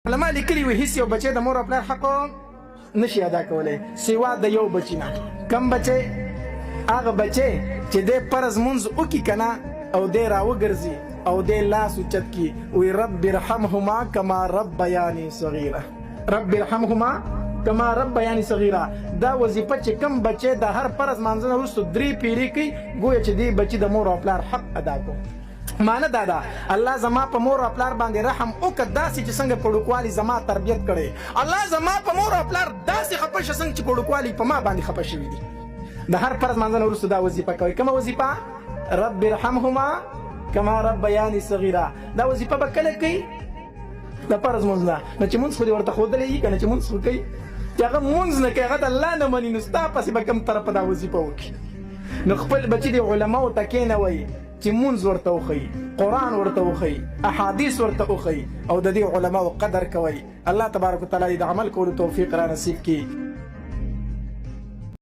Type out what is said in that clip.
علما لیکلي وي هیڅ یو بچی د مور او پلار حق نشي ادا کولی سوا د یو بچي نه. کم بچی؟ هغه بچی چې دی فرض مونځ وکړي که نه او دی راوګرځي او دی لاس اوچت کړي وایي رب ارحمهما کما ربیاني صغیره، رب ارحمهما کما ربیاني صغیره. دا وظیفه چې کم بچی د هر فرض مانځه نه وروسته 3 پیرې کوي ګویا چې دی بچي د مور او پلار حق ادا کو. معنی دا ده الله زما په مور او پلار باندې رحم وکړه داسې چې څنګه په وړوکوالي زما تربیت کړی. الله زما په مور او پلار داسې خفه شه څنګه چې په وړوکوالي په ما باندې خفه شوي دي. د هر فرض مانځه نه وروسته دا وظیفه کوئ. کومه وظیفه؟ رب ارحمهما کما ربیاني صغیره. دا وظیفه به کله کوي؟ د فرض مونځ نه. نو چې مونځ خو دې ورته ښودلی وي که نه چې مونځ خو کوي چې هغه مونځ نه کوي هغه د الله نه مني نو ستا پسې به کوم طرفه دا وظیفه وکړي. نو خپل بچي د علماو ته کښېنوئ چې مونځ ورته وښیي، قرآن ورته وښیي، احادیث ورته وښیي او د دې علماو قدر کوئ. الله تبارک وتعالی د عمل کولو توفیق را نصیب کړي.